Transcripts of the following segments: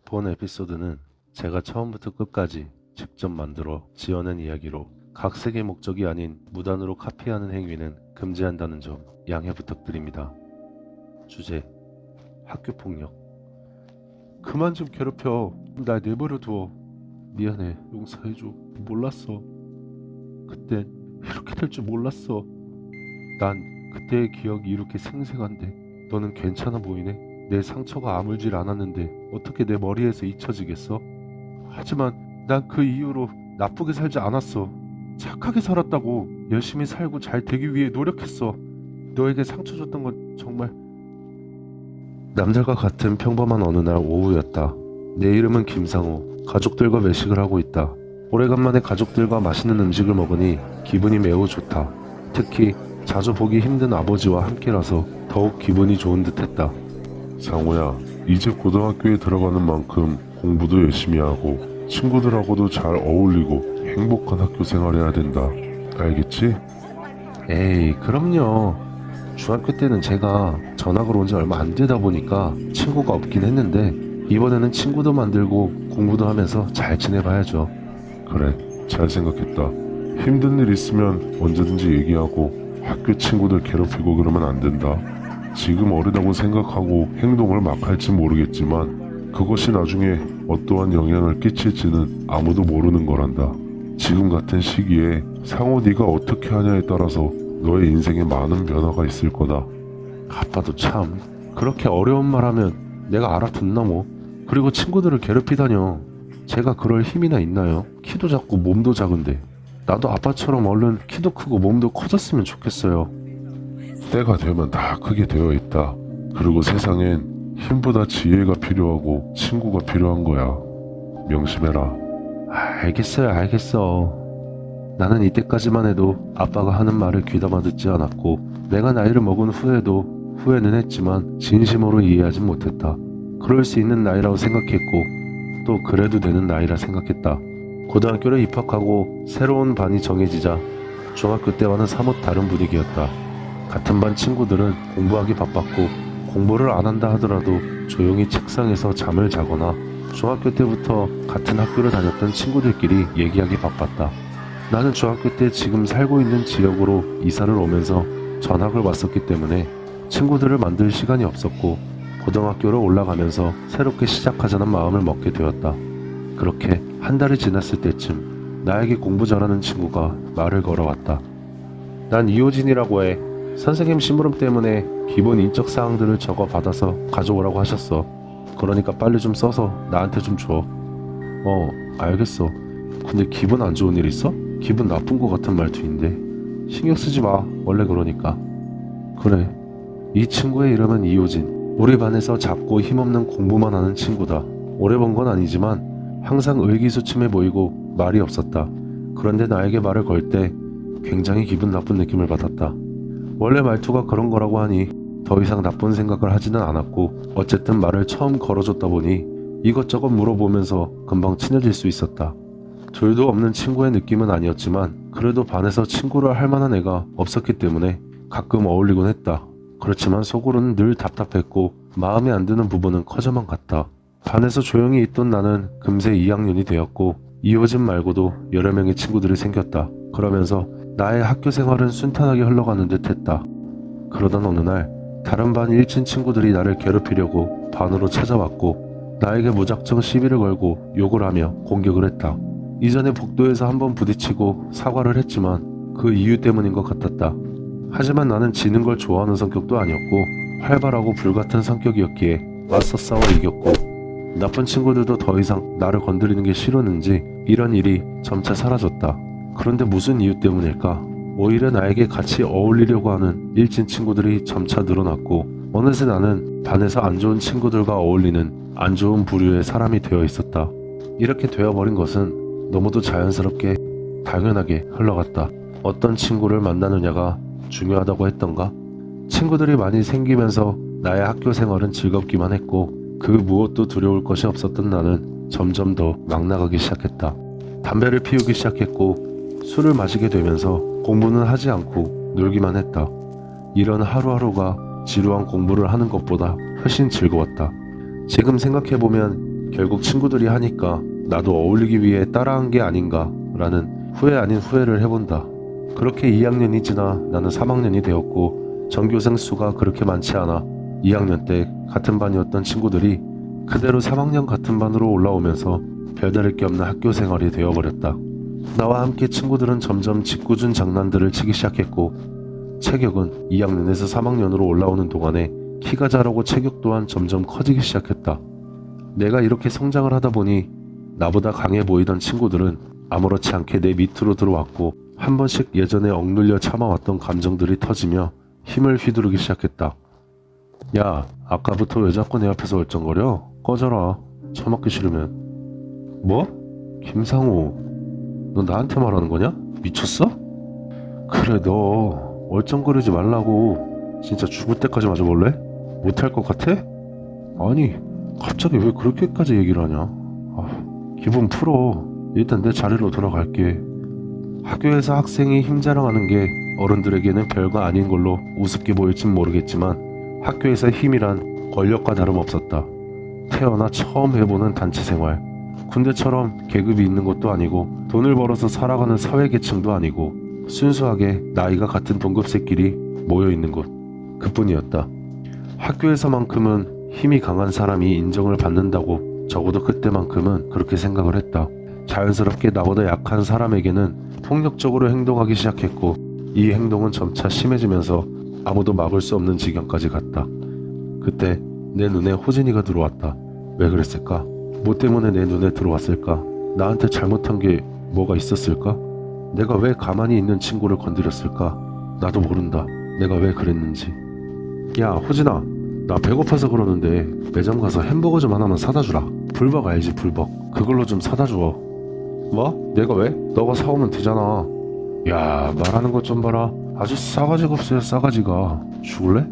본 에피소드는 제가 처음부터 끝까지 직접 만들어 지어낸 이야기로 각색의 목적이 아닌 무단으로 카피하는 행위는 금지한다는 점 양해 부탁드립니다. 주제: 학교폭력. 그만 좀 괴롭혀. 날 내버려 두어. 미안해. 용서해줘. 몰랐어. 그땐 이렇게 될 줄 몰랐어. 난 그때의 기억이 이렇게 생생한데 너는 괜찮아 보이네. 내 상처가 아물질 않았는데 어떻게 내 머리에서 잊혀지겠어? 하지만 난 그 이후로 나쁘게 살지 않았어. 착하게 살았다고. 열심히 살고 잘 되기 위해 노력했어. 너에게 상처 줬던 건 정말. 남들과 같은 평범한 어느 날 오후였다. 내 이름은 김상호. 가족들과 외식을 하고 있다. 오래간만에 가족들과 맛있는 음식을 먹으니 기분이 매우 좋다. 특히 자주 보기 힘든 아버지와 함께라서 더욱 기분이 좋은 듯했다. 상호야, 이제 고등학교에 들어가는 만큼 공부도 열심히 하고 친구들하고도 잘 어울리고 행복한 학교 생활해야 된다. 알겠지? 에이, 그럼요. 중학교 때는 제가 전학을 온 지 얼마 안 되다 보니까 친구가 없긴 했는데 이번에는 친구도 만들고 공부도 하면서 잘 지내봐야죠. 그래, 잘 생각했다. 힘든 일 있으면 언제든지 얘기하고 학교 친구들 괴롭히고 그러면 안 된다. 지금 어리다고 생각하고 행동을 막 할지 모르겠지만 그것이 나중에 어떠한 영향을 끼칠지는 아무도 모르는 거란다. 지금 같은 시기에 상호 네가 어떻게 하냐에 따라서 너의 인생에 많은 변화가 있을 거다. 아빠도 참 그렇게 어려운 말 하면 내가 알아듣나 뭐. 그리고 친구들을 괴롭히다뇨. 제가 그럴 힘이나 있나요? 키도 작고 몸도 작은데. 나도 아빠처럼 얼른 키도 크고 몸도 커졌으면 좋겠어요. 때가 되면 다 크게 되어 있다. 그리고 세상엔 힘보다 지혜가 필요하고 친구가 필요한 거야. 명심해라. 알겠어. 나는 이때까지만 해도 아빠가 하는 말을 귀담아 듣지 않았고 내가 나이를 먹은 후에도 후회는 했지만 진심으로 이해하진 못했다. 그럴 수 있는 나이라고 생각했고 또 그래도 되는 나이라 생각했다. 고등학교를 입학하고 새로운 반이 정해지자 중학교 때와는 사뭇 다른 분위기였다. 같은 반 친구들은 공부하기 바빴고 공부를 안 한다 하더라도 조용히 책상에서 잠을 자거나 중학교 때부터 같은 학교를 다녔던 친구들끼리 얘기하기 바빴다. 나는 중학교 때 지금 살고 있는 지역으로 이사를 오면서 전학을 왔었기 때문에 친구들을 만들 시간이 없었고 고등학교를 올라가면서 새롭게 시작하자는 마음을 먹게 되었다. 그렇게 한 달이 지났을 때쯤 나에게 공부 잘하는 친구가 말을 걸어왔다. 난 이호진이라고 해. 선생님 심부름 때문에 기본 인적 사항들을 적어 받아서 가져오라고 하셨어. 그러니까 빨리 좀 써서 나한테 좀 줘. 알겠어. 근데 기분 안 좋은 일 있어? 기분 나쁜 거 같은 말투인데. 신경 쓰지 마. 원래 그러니까. 그래. 이 친구의 이름은 이호진. 우리 반에서 작고 힘없는 공부만 하는 친구다. 오래 본 건 아니지만 항상 의기소침해 보이고 말이 없었다. 그런데 나에게 말을 걸 때 굉장히 기분 나쁜 느낌을 받았다. 원래 말투가 그런 거라고 하니 더 이상 나쁜 생각을 하지는 않았고 어쨌든 말을 처음 걸어줬다 보니 이것저것 물어보면서 금방 친해질 수 있었다. 둘도 없는 친구의 느낌은 아니었지만 그래도 반에서 친구를 할 만한 애가 없었기 때문에 가끔 어울리곤 했다. 그렇지만 속으로는 늘 답답했고 마음에 안 드는 부분은 커져만 갔다. 반에서 조용히 있던 나는 금세 2학년이 되었고 이호진 말고도 여러 명의 친구들이 생겼다. 그러면서 나의 학교 생활은 순탄하게 흘러가는 듯 했다. 그러던 어느 날 다른 반 1친 친구들이 나를 괴롭히려고 반으로 찾아왔고 나에게 무작정 시비를 걸고 욕을 하며 공격을 했다. 이전에 복도에서 한번 부딪히고 사과를 했지만 그 이유 때문인 것 같았다. 하지만 나는 지는 걸 좋아하는 성격도 아니었고 활발하고 불같은 성격이었기에 맞서 싸워 이겼고 나쁜 친구들도 더 이상 나를 건드리는 게 싫었는지 이런 일이 점차 사라졌다. 그런데 무슨 이유 때문일까? 오히려 나에게 같이 어울리려고 하는 일진 친구들이 점차 늘어났고 어느새 나는 반에서 안 좋은 친구들과 어울리는 안 좋은 부류의 사람이 되어 있었다. 이렇게 되어버린 것은 너무도 자연스럽게 당연하게 흘러갔다. 어떤 친구를 만나느냐가 중요하다고 했던가? 친구들이 많이 생기면서 나의 학교 생활은 즐겁기만 했고 그 무엇도 두려울 것이 없었던 나는 점점 더 막 나가기 시작했다. 담배를 피우기 시작했고 술을 마시게 되면서 공부는 하지 않고 놀기만 했다. 이런 하루하루가 지루한 공부를 하는 것보다 훨씬 즐거웠다. 지금 생각해보면 결국 친구들이 하니까 나도 어울리기 위해 따라한 게 아닌가 라는 후회 아닌 후회를 해본다. 그렇게 2학년이 지나 나는 3학년이 되었고 전교생 수가 그렇게 많지 않아 2학년 때 같은 반이었던 친구들이 그대로 3학년 같은 반으로 올라오면서 별다를 게 없는 학교 생활이 되어버렸다. 나와 함께 친구들은 점점 짓궂은 장난들을 치기 시작했고 체격은 2학년에서 3학년으로 올라오는 동안에 키가 자라고 체격 또한 점점 커지기 시작했다. 내가 이렇게 성장을 하다 보니 나보다 강해 보이던 친구들은 아무렇지 않게 내 밑으로 들어왔고 한 번씩 예전에 억눌려 참아왔던 감정들이 터지며 힘을 휘두르기 시작했다. 야, 아까부터 왜 자꾸 내 앞에서 얼쩡거려? 꺼져라. 처먹기 싫으면. 뭐? 김상우, 너 나한테 말하는 거냐? 미쳤어? 그래, 너 얼쩡거리지 말라고. 진짜 죽을 때까지 맞아볼래? 못할 것 같아? 아니, 갑자기 왜 그렇게까지 얘기를 하냐? 기분 풀어. 일단 내 자리로 돌아갈게. 학교에서 학생이 힘자랑하는 게 어른들에게는 별거 아닌 걸로 우습게 보일진 모르겠지만 학교에서 힘이란 권력과 다름없었다. 태어나 처음 해보는 단체 생활. 군대처럼 계급이 있는 것도 아니고 돈을 벌어서 살아가는 사회계층도 아니고 순수하게 나이가 같은 동급새끼리 모여있는 곳. 그뿐이었다. 학교에서만큼은 힘이 강한 사람이 인정을 받는다고 적어도 그때만큼은 그렇게 생각을 했다. 자연스럽게 나보다 약한 사람에게는 폭력적으로 행동하기 시작했고 이 행동은 점차 심해지면서 아무도 막을 수 없는 지경까지 갔다. 그때 내 눈에 호진이가 들어왔다. 왜 그랬을까? 뭐 때문에 내 눈에 들어왔을까? 나한테 잘못한 게 뭐가 있었을까? 내가 왜 가만히 있는 친구를 건드렸을까? 나도 모른다. 내가 왜 그랬는지. 야, 호진아, 나 배고파서 그러는데 매점 가서 햄버거 좀 하나만 사다 주라. 불벅 알지, 불벅. 그걸로 좀 사다 줘. 뭐? 내가 왜? 너가 사오면 되잖아. 야, 말하는 것 좀 봐라. 아주 싸가지가 없어요, 싸가지가. 죽을래?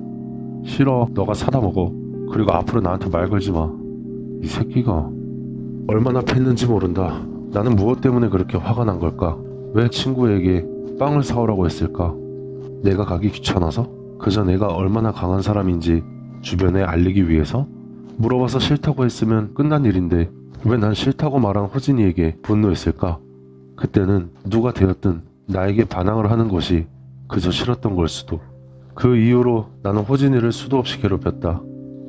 싫어. 너가 사다 먹어. 그리고 앞으로 나한테 말 걸지 마. 이 새끼가 얼마나 팼는지 모른다. 나는 무엇 때문에 그렇게 화가 난 걸까? 왜 친구에게 빵을 사오라고 했을까? 내가 가기 귀찮아서? 그저 내가 얼마나 강한 사람인지 주변에 알리기 위해서? 물어봐서 싫다고 했으면 끝난 일인데 왜 난 싫다고 말한 호진이에게 분노했을까? 그때는 누가 되었든 나에게 반항을 하는 것이 그저 싫었던 걸 수도. 그 이후로 나는 호진이를 수도 없이 괴롭혔다.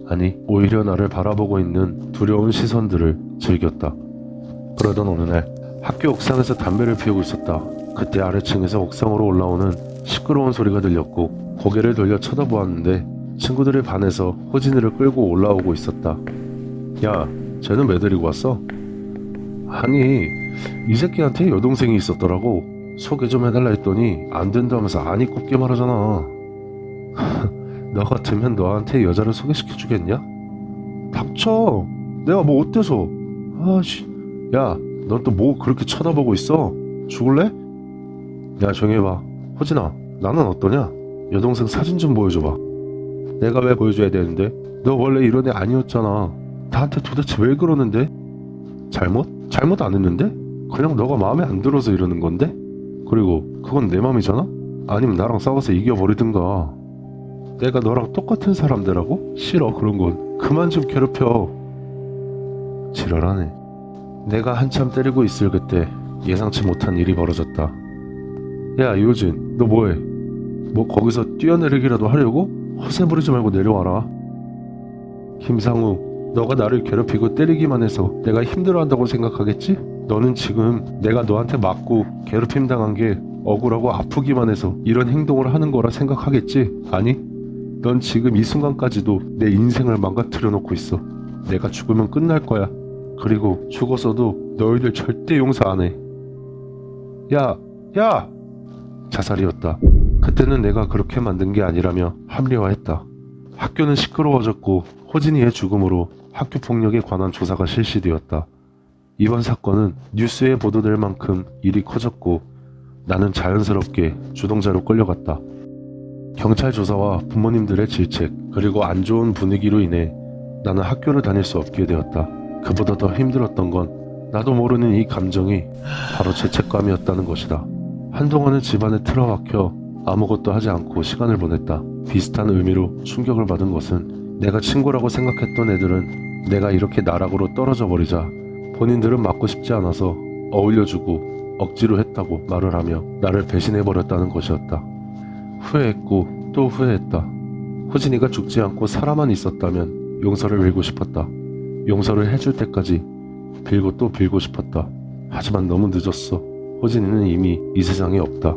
아니, 오히려 나를 바라보고 있는 두려운 시선들을 즐겼다. 그러던 어느 날 학교 옥상에서 담배를 피우고 있었다. 그때 아래층에서 옥상으로 올라오는 시끄러운 소리가 들렸고 고개를 돌려 쳐다보았는데 친구들이 반해서 호진이를 끌고 올라오고 있었다. 야, 쟤는 왜 데리고 왔어? 아니, 이 새끼한테 여동생이 있었더라고. 소개 좀 해달라 했더니 안 된다면서 아니 꼽게 말하잖아. 너 같으면 너한테 여자를 소개시켜주겠냐? 닥쳐. 내가 뭐 어때서? 아씨. 야, 넌 또 뭐 그렇게 쳐다보고 있어? 죽을래? 야, 조용히 해봐. 호진아, 나는 어떠냐? 여동생 사진 좀 보여줘봐. 내가 왜 보여줘야 되는데? 너 원래 이런 애 아니었잖아. 나한테 도대체 왜 그러는데? 잘못 안 했는데? 그냥 너가 마음에 안 들어서 이러는 건데? 그리고 그건 내 맘이잖아? 아니면 나랑 싸워서 이겨버리든가. 내가 너랑 똑같은 사람들하고? 싫어, 그런 건. 그만 좀 괴롭혀. 지랄하네. 내가 한참 때리고 있을 그때 예상치 못한 일이 벌어졌다. 야, 이호진, 너 뭐해? 뭐 거기서 뛰어내리기라도 하려고? 허세 부리지 말고 내려와라. 김상우, 너가 나를 괴롭히고 때리기만 해서 내가 힘들어한다고 생각하겠지? 너는 지금 내가 너한테 맞고 괴롭힘 당한 게 억울하고 아프기만 해서 이런 행동을 하는 거라 생각하겠지? 아니, 넌 지금 이 순간까지도 내 인생을 망가뜨려 놓고 있어. 내가 죽으면 끝날 거야. 그리고 죽어서도 너희들 절대 용서 안 해. 야! 자살이었다. 그때는 내가 그렇게 만든 게 아니라며 합리화했다. 학교는 시끄러워졌고 호진이의 죽음으로 학교 폭력에 관한 조사가 실시되었다. 이번 사건은 뉴스에 보도될 만큼 일이 커졌고 나는 자연스럽게 주동자로 끌려갔다. 경찰 조사와 부모님들의 질책 그리고 안 좋은 분위기로 인해 나는 학교를 다닐 수 없게 되었다. 그보다 더 힘들었던 건 나도 모르는 이 감정이 바로 죄책감이었다는 것이다. 한동안은 집안에 틀어박혀 아무것도 하지 않고 시간을 보냈다. 비슷한 의미로 충격을 받은 것은 내가 친구라고 생각했던 애들은 내가 이렇게 나락으로 떨어져 버리자 본인들은 맞고 싶지 않아서 어울려주고 억지로 했다고 말을 하며 나를 배신해버렸다는 것이었다. 후회했고 또 후회했다. 호진이가 죽지 않고 살아만 있었다면 용서를 빌고 싶었다. 용서를 해줄 때까지 빌고 또 빌고 싶었다. 하지만 너무 늦었어. 호진이는 이미 이 세상에 없다.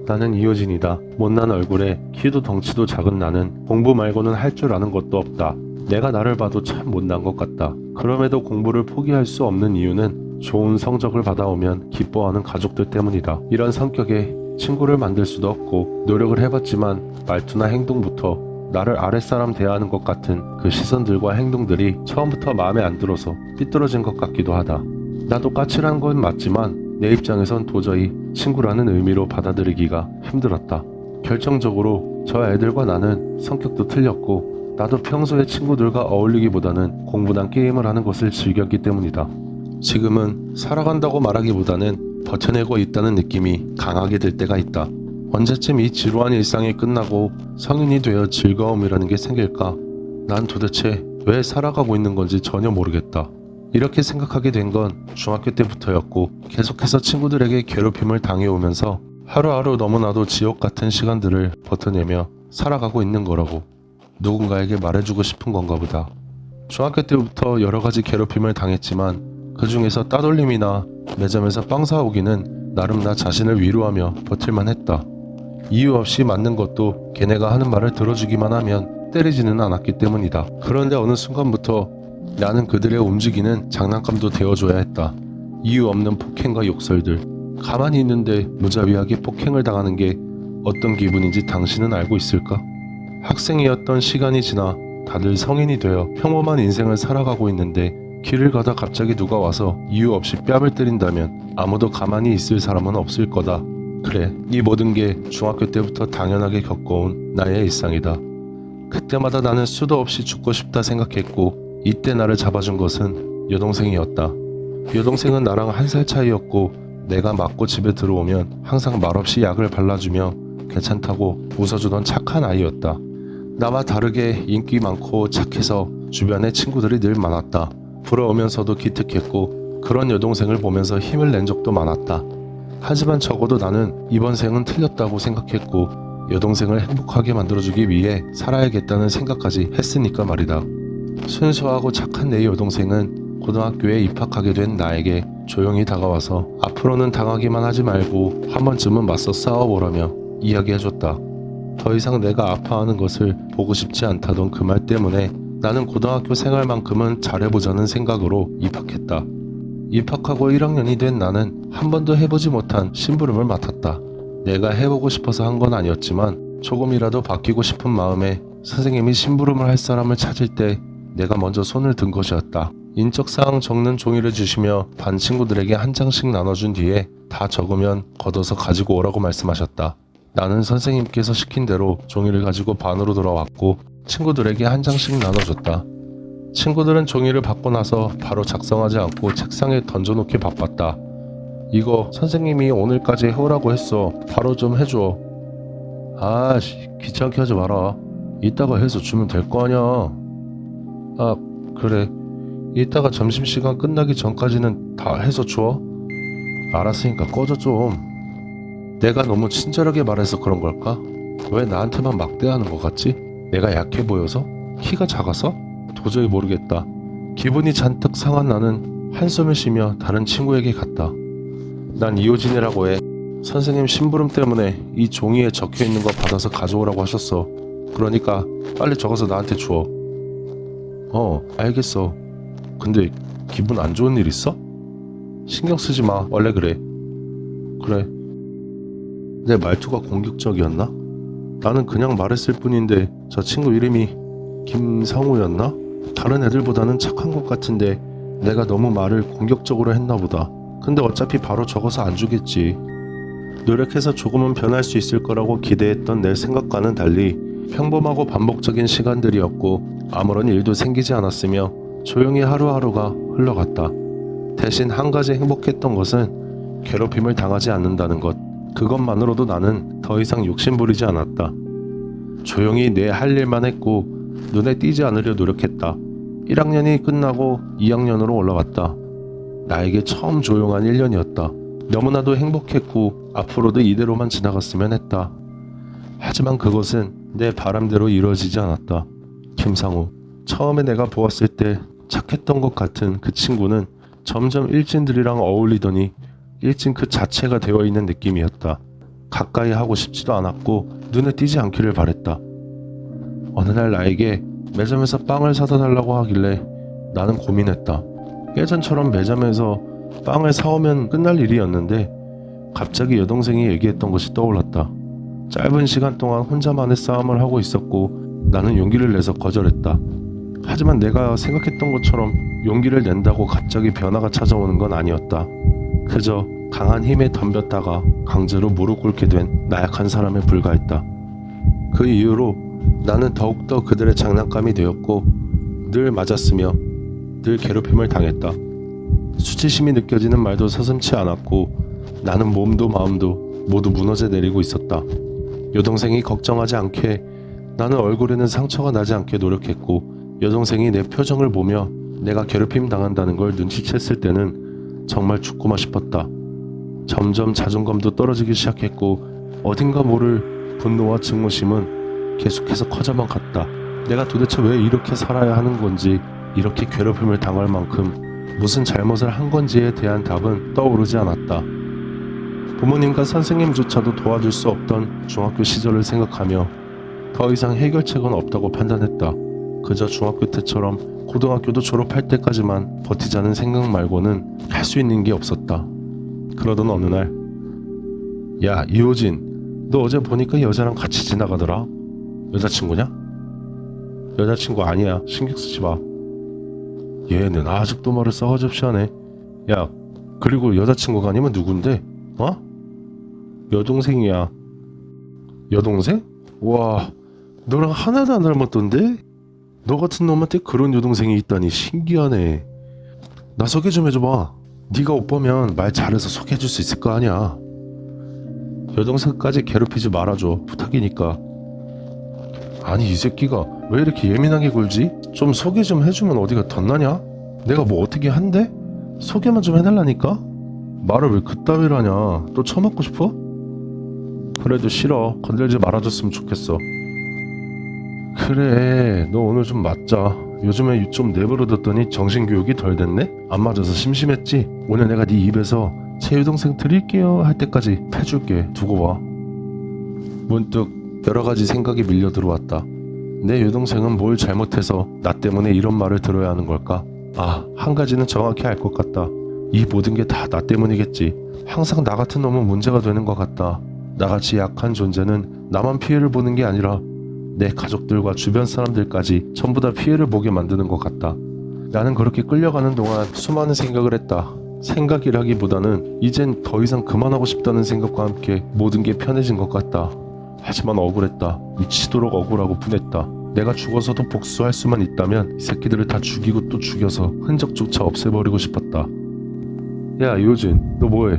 나는 이효진이다. 못난 얼굴에 키도 덩치도 작은 나는 공부 말고는 할 줄 아는 것도 없다. 내가 나를 봐도 참 못난 것 같다. 그럼에도 공부를 포기할 수 없는 이유는 좋은 성적을 받아오면 기뻐하는 가족들 때문이다. 이런 성격에 친구를 만들 수도 없고 노력을 해봤지만 말투나 행동부터 나를 아랫사람 대하는 것 같은 그 시선들과 행동들이 처음부터 마음에 안 들어서 삐뚤어진 것 같기도 하다. 나도 까칠한 건 맞지만 내 입장에선 도저히 친구라는 의미로 받아들이기가 힘들었다. 결정적으로 저 애들과 나는 성격도 틀렸고 나도 평소에 친구들과 어울리기보다는 공부나 게임을 하는 것을 즐겼기 때문이다. 지금은 살아간다고 말하기보다는 버텨내고 있다는 느낌이 강하게 들 때가 있다. 언제쯤 이 지루한 일상이 끝나고 성인이 되어 즐거움이라는 게 생길까? 난 도대체 왜 살아가고 있는 건지 전혀 모르겠다. 이렇게 생각하게 된 건 중학교 때부터였고 계속해서 친구들에게 괴롭힘을 당해오면서 하루하루 너무나도 지옥 같은 시간들을 버텨내며 살아가고 있는 거라고 누군가에게 말해주고 싶은 건가 보다. 중학교 때부터 여러 가지 괴롭힘을 당했지만 그 중에서 따돌림이나 매점에서 빵 사오기는 나름 나 자신을 위로하며 버틸만 했다. 이유 없이 맞는 것도 걔네가 하는 말을 들어주기만 하면 때리지는 않았기 때문이다. 그런데 어느 순간부터 나는 그들의 움직이는 장난감도 되어줘야 했다. 이유 없는 폭행과 욕설들. 가만히 있는데 무자비하게 폭행을 당하는 게 어떤 기분인지 당신은 알고 있을까? 학생이었던 시간이 지나 다들 성인이 되어 평범한 인생을 살아가고 있는데 길을 가다 갑자기 누가 와서 이유 없이 뺨을 때린다면 아무도 가만히 있을 사람은 없을 거다. 그래, 이 모든 게 중학교 때부터 당연하게 겪어온 나의 일상이다. 그때마다 나는 수도 없이 죽고 싶다 생각했고 이때 나를 잡아준 것은 여동생이었다. 여동생은 나랑 1살 차이였고 내가 맞고 집에 들어오면 항상 말없이 약을 발라주며 괜찮다고 웃어주던 착한 아이였다. 나와 다르게 인기 많고 착해서 주변에 친구들이 늘 많았다. 부러우면서도 기특했고 그런 여동생을 보면서 힘을 낸 적도 많았다. 하지만 적어도 나는 이번 생은 틀렸다고 생각했고 여동생을 행복하게 만들어주기 위해 살아야겠다는 생각까지 했으니까 말이다. 순수하고 착한 내 여동생은 고등학교에 입학하게 된 나에게 조용히 다가와서 앞으로는 당하기만 하지 말고 한 번쯤은 맞서 싸워보라며 이야기해줬다. 더 이상 내가 아파하는 것을 보고 싶지 않다던 그 말 때문에 나는 고등학교 생활만큼은 잘해보자는 생각으로 입학했다. 입학하고 1학년이 된 나는 한 번도 해보지 못한 심부름을 맡았다. 내가 해보고 싶어서 한 건 아니었지만 조금이라도 바뀌고 싶은 마음에 선생님이 심부름을 할 사람을 찾을 때 내가 먼저 손을 든 것이었다. 인적사항 적는 종이를 주시며 반 친구들에게 한 장씩 나눠준 뒤에 다 적으면 걷어서 가지고 오라고 말씀하셨다. 나는 선생님께서 시킨 대로 종이를 가지고 반으로 돌아왔고 친구들에게 한 장씩 나눠줬다. 친구들은 종이를 받고 나서 바로 작성하지 않고 책상에 던져놓기 바빴다. 이거 선생님이 오늘까지 해오라고 했어. 바로 좀 해줘. 아씨, 귀찮게 하지 마라. 이따가 해서 주면 될 거 아냐. 아, 그래. 이따가 점심시간 끝나기 전까지는 다 해서 줘. 알았으니까 꺼져 좀. 내가 너무 친절하게 말해서 그런 걸까? 왜 나한테만 막대하는 것 같지? 내가 약해 보여서? 키가 작아서? 도저히 모르겠다. 기분이 잔뜩 상한 나는 한숨을 쉬며 다른 친구에게 갔다. 난 이효진이라고 해. 선생님 심부름 때문에 이 종이에 적혀있는 거 받아서 가져오라고 하셨어. 그러니까 빨리 적어서 나한테 줘. 알겠어. 근데 기분 안 좋은 일 있어? 신경 쓰지 마. 원래 그래. 그래. 내 말투가 공격적이었나? 나는 그냥 말했을 뿐인데 저 친구 이름이 김성우였나? 다른 애들보다는 착한 것 같은데 내가 너무 말을 공격적으로 했나 보다. 근데 어차피 바로 적어서 안 주겠지. 노력해서 조금은 변할 수 있을 거라고 기대했던 내 생각과는 달리 평범하고 반복적인 시간들이었고 아무런 일도 생기지 않았으며 조용히 하루하루가 흘러갔다. 대신 한 가지 행복했던 것은 괴롭힘을 당하지 않는다는 것. 그것만으로도 나는 더 이상 욕심부리지 않았다. 조용히 내 할 일만 했고 눈에 띄지 않으려 노력했다. 1학년이 끝나고 2학년으로 올라갔다. 나에게 처음 조용한 1년이었다. 너무나도 행복했고 앞으로도 이대로만 지나갔으면 했다. 하지만 그것은 내 바람대로 이루어지지 않았다. 김상우, 처음에 내가 보았을 때 착했던 것 같은 그 친구는 점점 일진들이랑 어울리더니 일진 그 자체가 되어 있는 느낌이었다. 가까이 하고 싶지도 않았고 눈에 띄지 않기를 바랬다. 어느 날 나에게 매점에서 빵을 사다 달라고 하길래 나는 고민했다. 예전처럼 매점에서 빵을 사오면 끝날 일이었는데 갑자기 여동생이 얘기했던 것이 떠올랐다. 짧은 시간 동안 혼자만의 싸움을 하고 있었고 나는 용기를 내서 거절했다. 하지만 내가 생각했던 것처럼 용기를 낸다고 갑자기 변화가 찾아오는 건 아니었다. 그저 강한 힘에 덤볐다가 강제로 무릎 꿇게 된 나약한 사람에 불과했다. 그 이후로 나는 더욱더 그들의 장난감이 되었고 늘 맞았으며 늘 괴롭힘을 당했다. 수치심이 느껴지는 말도 서슴지 않았고 나는 몸도 마음도 모두 무너져 내리고 있었다. 여동생이 걱정하지 않게 나는 얼굴에는 상처가 나지 않게 노력했고 여동생이 내 표정을 보며 내가 괴롭힘 당한다는 걸 눈치챘을 때는 정말 죽고만 싶었다. 점점 자존감도 떨어지기 시작했고 어딘가 모를 분노와 증오심은 계속해서 커져만 갔다. 내가 도대체 왜 이렇게 살아야 하는 건지, 이렇게 괴롭힘을 당할 만큼 무슨 잘못을 한 건지에 대한 답은 떠오르지 않았다. 부모님과 선생님조차도 도와줄 수 없던 중학교 시절을 생각하며 더 이상 해결책은 없다고 판단했다. 그저 중학교 때처럼 고등학교도 졸업할 때까지만 버티자는 생각 말고는 할 수 있는 게 없었다. 그러던 어느 날, 야 이호진, 너 어제 보니까 여자랑 같이 지나가더라. 여자친구냐? 여자친구 아니야, 신경 쓰지 마. 얘는 아직도 말을 싸가지 하네. 야, 그리고 여자친구가 아니면 누군데? 어? 여동생이야. 여동생? 와, 너랑 하나도 안 닮았던데? 너 같은 놈한테 그런 여동생이 있다니 신기하네. 나 소개 좀 해줘봐. 네가 오빠면 말 잘해서 소개해줄 수 있을 거 아니야. 여동생까지 괴롭히지 말아줘, 부탁이니까. 아니 이 새끼가 왜 이렇게 예민하게 굴지? 좀 소개 좀 해주면 어디가 덧나냐? 내가 뭐 어떻게 한대? 소개만 좀 해달라니까? 말을 왜 그따위로 하냐? 또 처맞고 싶어? 그래도 싫어. 건들지 말아줬으면 좋겠어. 그래, 너 오늘 좀 맞자. 요즘에 좀 내버려뒀더니 정신교육이 덜 됐네? 안 맞아서 심심했지? 오늘 내가 네 입에서 제 여동생 드릴게요 할 때까지 패줄게. 두고 봐. 문득 여러가지 생각이 밀려 들어왔다. 내 여동생은 뭘 잘못해서 나 때문에 이런 말을 들어야 하는 걸까? 아, 한 가지는 정확히 알 것 같다. 이 모든 게 다 나 때문이겠지. 항상 나 같은 놈은 문제가 되는 것 같다. 나같이 약한 존재는 나만 피해를 보는 게 아니라 내 가족들과 주변 사람들까지 전부 다 피해를 보게 만드는 것 같다. 나는 그렇게 끌려가는 동안 수많은 생각을 했다. 생각이라기보다는 이젠 더 이상 그만하고 싶다는 생각과 함께 모든 게 편해진 것 같다. 하지만 억울했다. 미치도록 억울하고 분했다. 내가 죽어서도 복수할 수만 있다면 이 새끼들을 다 죽이고 또 죽여서 흔적조차 없애버리고 싶었다. 야 이호진, 너 뭐해?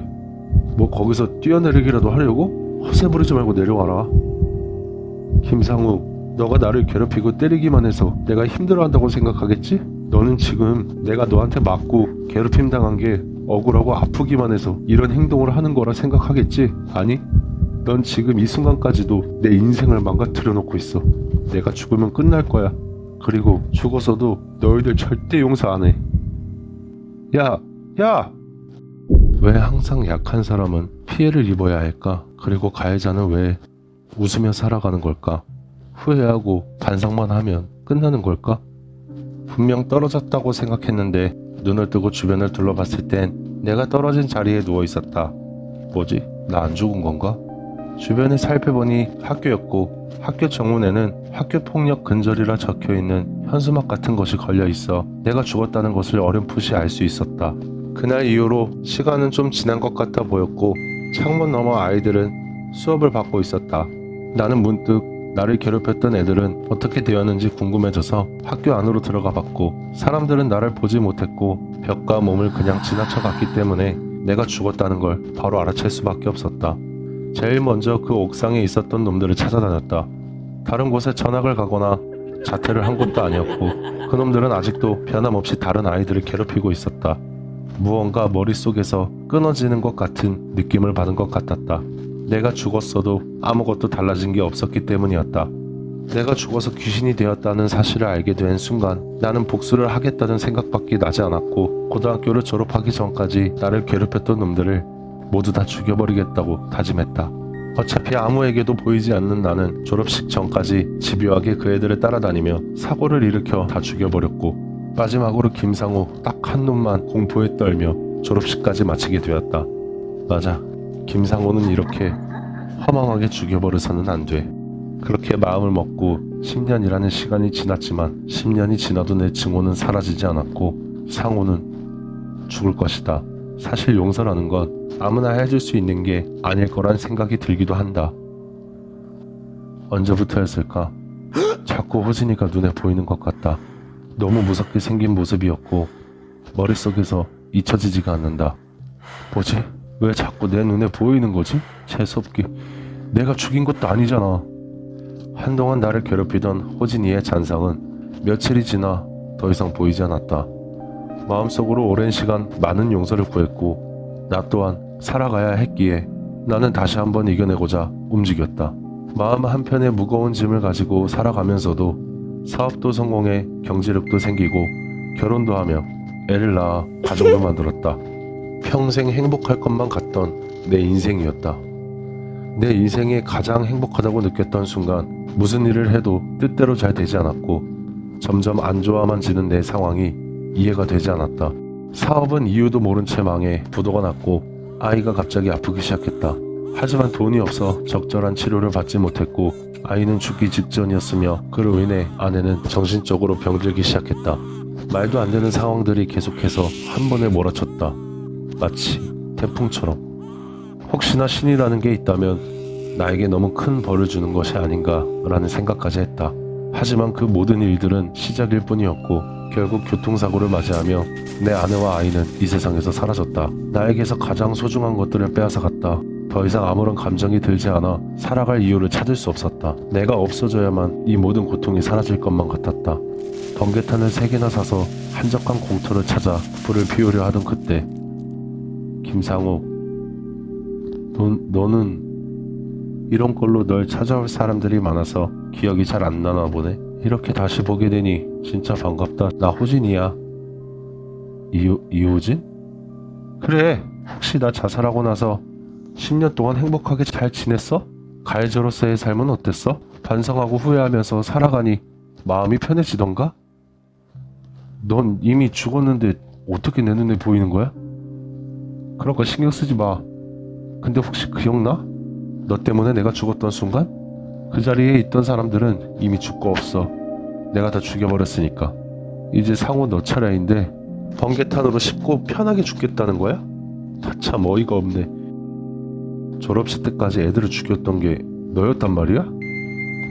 뭐 거기서 뛰어내리기라도 하려고? 허세 부리지 말고 내려와라. 김상우, 너가 나를 괴롭히고 때리기만 해서 내가 힘들어한다고 생각하겠지? 너는 지금 내가 너한테 맞고 괴롭힘 당한 게 억울하고 아프기만 해서 이런 행동을 하는 거라 생각하겠지? 아니? 넌 지금 이 순간까지도 내 인생을 망가뜨려 놓고 있어. 내가 죽으면 끝날 거야. 그리고 죽어서도 너희들 절대 용서 안 해. 야! 왜 항상 약한 사람은 피해를 입어야 할까? 그리고 가해자는 왜 웃으며 살아가는 걸까? 후회하고 반성만 하면 끝나는 걸까? 분명 떨어졌다고 생각했는데 눈을 뜨고 주변을 둘러봤을 땐 내가 떨어진 자리에 누워 있었다. 뭐지? 나 안 죽은 건가? 주변을 살펴보니 학교였고 학교 정문에는 학교폭력 근절이라 적혀있는 현수막 같은 것이 걸려있어 내가 죽었다는 것을 어렴풋이 알 수 있었다. 그날 이후로 시간은 좀 지난 것 같아 보였고 창문 너머 아이들은 수업을 받고 있었다. 나는 문득 나를 괴롭혔던 애들은 어떻게 되었는지 궁금해져서 학교 안으로 들어가 봤고 사람들은 나를 보지 못했고 벽과 몸을 그냥 지나쳐 갔기 때문에 내가 죽었다는 걸 바로 알아챌 수밖에 없었다. 제일 먼저 그 옥상에 있었던 놈들을 찾아다녔다. 다른 곳에 전학을 가거나 자퇴를 한 것도 아니었고 그놈들은 아직도 변함없이 다른 아이들을 괴롭히고 있었다. 무언가 머릿속에서 끊어지는 것 같은 느낌을 받은 것 같았다. 내가 죽었어도 아무것도 달라진 게 없었기 때문이었다. 내가 죽어서 귀신이 되었다는 사실을 알게 된 순간 나는 복수를 하겠다는 생각밖에 나지 않았고 고등학교를 졸업하기 전까지 나를 괴롭혔던 놈들을 모두 다 죽여버리겠다고 다짐했다. 어차피 아무에게도 보이지 않는 나는 졸업식 전까지 집요하게 그 애들을 따라다니며 사고를 일으켜 다 죽여버렸고 마지막으로 김상우 딱 한 놈만 공포에 떨며 졸업식까지 마치게 되었다. 맞아. 김상우는 이렇게 허망하게 죽여버려서는 안 돼. 그렇게 마음을 먹고 10년이라는 시간이 지났지만 10년이 지나도 내 증오는 사라지지 않았고 상우는 죽을 것이다. 사실 용서라는 건 아무나 해줄 수 있는 게 아닐 거란 생각이 들기도 한다. 언제부터였을까? 자꾸 호진이가 눈에 보이는 것 같다. 너무 무섭게 생긴 모습이었고 머릿속에서 잊혀지지가 않는다. 뭐지? 왜 자꾸 내 눈에 보이는 거지? 재수없게. 내가 죽인 것도 아니잖아. 한동안 나를 괴롭히던 호진이의 잔상은 며칠이 지나 더 이상 보이지 않았다. 마음속으로 오랜 시간 많은 용서를 구했고 나 또한 살아가야 했기에 나는 다시 한번 이겨내고자 움직였다. 마음 한편에 무거운 짐을 가지고 살아가면서도 사업도 성공해 경제력도 생기고 결혼도 하며 애를 낳아 가정도 만들었다. 평생 행복할 것만 같던 내 인생이었다. 내 인생에 가장 행복하다고 느꼈던 순간 무슨 일을 해도 뜻대로 잘 되지 않았고 점점 안 좋아만 지는 내 상황이 이해가 되지 않았다. 사업은 이유도 모른 채 망해 부도가 났고 아이가 갑자기 아프기 시작했다. 하지만 돈이 없어 적절한 치료를 받지 못했고 아이는 죽기 직전이었으며 그로 인해 아내는 정신적으로 병들기 시작했다. 말도 안 되는 상황들이 계속해서 한 번에 몰아쳤다. 마치 태풍처럼. 혹시나 신이라는 게 있다면 나에게 너무 큰 벌을 주는 것이 아닌가라는 생각까지 했다. 하지만 그 모든 일들은 시작일 뿐이었고 결국 교통사고를 맞이하며 내 아내와 아이는 이 세상에서 사라졌다. 나에게서 가장 소중한 것들을 빼앗아갔다. 더 이상 아무런 감정이 들지 않아 살아갈 이유를 찾을 수 없었다. 내가 없어져야만 이 모든 고통이 사라질 것만 같았다. 번개탄을 3개나 사서 한적한 공터를 찾아 불을 피우려 하던 그때 김상우, 너는 이런 걸로 널 찾아올 사람들이 많아서 기억이 잘 안 나나 보네. 이렇게 다시 보게 되니 진짜 반갑다. 나 호진이야. 이호진? 그래. 혹시 나 자살하고 나서 10년 동안 행복하게 잘 지냈어? 가해자로서의 삶은 어땠어? 반성하고 후회하면서 살아가니 마음이 편해지던가? 넌 이미 죽었는데 어떻게 내 눈에 보이는 거야? 그런 거 신경 쓰지 마. 근데 혹시 기억나? 너 때문에 내가 죽었던 순간? 그 자리에 있던 사람들은 이미 죽고 없어. 내가 다 죽여버렸으니까. 이제 상호 너 차례인데 번개탄으로 쉽고 편하게 죽겠다는 거야? 다 참 어이가 없네. 졸업식 때까지 애들을 죽였던 게 너였단 말이야?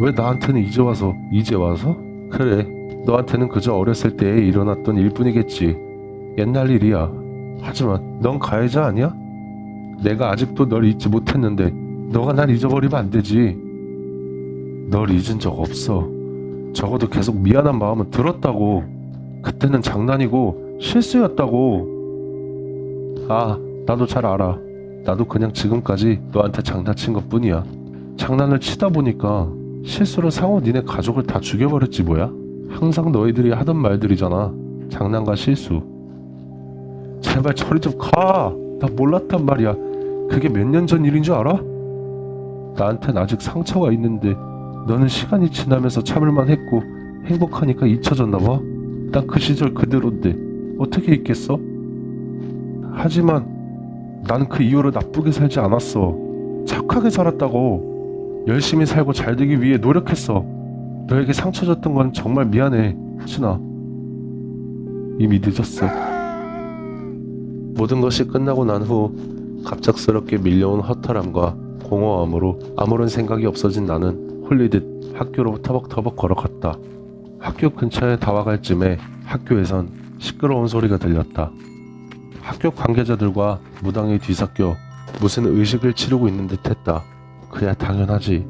왜 나한테는 이제 와서? 그래, 너한테는 그저 어렸을 때에 일어났던 일뿐이겠지. 옛날 일이야. 하지만 넌 가해자 아니야? 내가 아직도 널 잊지 못했는데 너가 날 잊어버리면 안 되지. 널 잊은 적 없어. 적어도 계속 미안한 마음은 들었다고. 그때는 장난이고 실수였다고. 아, 나도 잘 알아. 나도 그냥 지금까지 너한테 장난친 것 뿐이야. 장난을 치다 보니까 실수로 상호 니네 가족을 다 죽여버렸지 뭐야? 항상 너희들이 하던 말들이잖아. 장난과 실수. 제발 저리 좀 가. 나 몰랐단 말이야. 그게 몇 년 전 일인 줄 알아? 나한텐 아직 상처가 있는데 너는 시간이 지나면서 참을만 했고 행복하니까 잊혀졌나 봐. 난 그 시절 그대로인데 어떻게 잊겠어? 하지만 난 그 이후로 나쁘게 살지 않았어. 착하게 살았다고. 열심히 살고 잘 되기 위해 노력했어. 너에게 상처 줬던 건 정말 미안해, 호진아. 이미 늦었어. 모든 것이 끝나고 난 후 갑작스럽게 밀려온 허탈함과 공허함으로 아무런 생각이 없어진 나는 홀리듯 학교로 터벅터벅 걸어갔다. 학교 근처에 다와갈 쯤에 학교에선 시끄러운 소리가 들렸다. 학교 관계자들과 무당이 뒤섞여 무슨 의식을 치르고 있는 듯 했다. 그야 당연하지.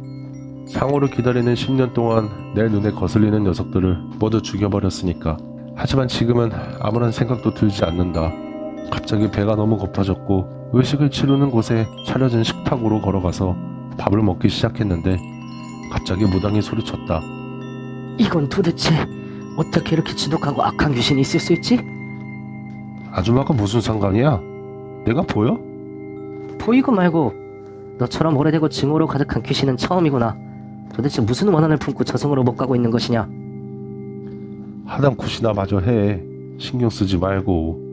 상호를 기다리는 10년 동안 내 눈에 거슬리는 녀석들을 모두 죽여버렸으니까. 하지만 지금은 아무런 생각도 들지 않는다. 갑자기 배가 너무 고파졌고 의식을 치르는 곳에 차려진 식탁으로 걸어가서 밥을 먹기 시작했는데 갑자기 무당이 소리쳤다. 이건 도대체 어떻게 이렇게 지독하고 악한 귀신이 있을 수 있지? 아줌마가 무슨 상관이야? 내가 보여? 보이고 말고 너처럼 오래되고 증오로 가득한 귀신은 처음이구나. 도대체 무슨 원한을 품고 저승으로 못 가고 있는 것이냐? 하단 굿이나 마저 해. 신경 쓰지 말고.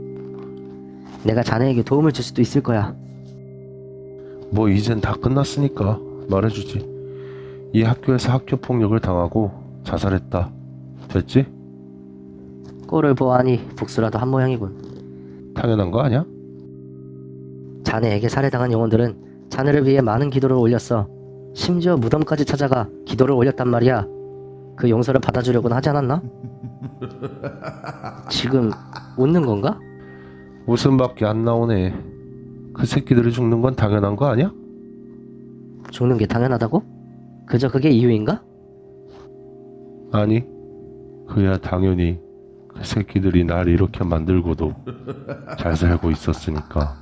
내가 자네에게 도움을 줄 수도 있을 거야. 뭐 이젠 다 끝났으니까 말해주지. 이 학교에서 학교 폭력을 당하고 자살했다. 됐지? 꼴을 보아하니 복수라도 한 모양이군. 당연한 거 아니야? 자네에게 살해당한 영혼들은 자네를 위해 많은 기도를 올렸어. 심지어 무덤까지 찾아가 기도를 올렸단 말이야. 그 용서를 받아주려고는 하지 않았나? 지금 웃는 건가? 웃음밖에 안 나오네. 그 새끼들이 죽는 건 당연한 거 아니야? 죽는 게 당연하다고? 그저 그게 이유인가? 아니, 그야 당연히 그 새끼들이 날 이렇게 만들고도 잘 살고 있었으니까.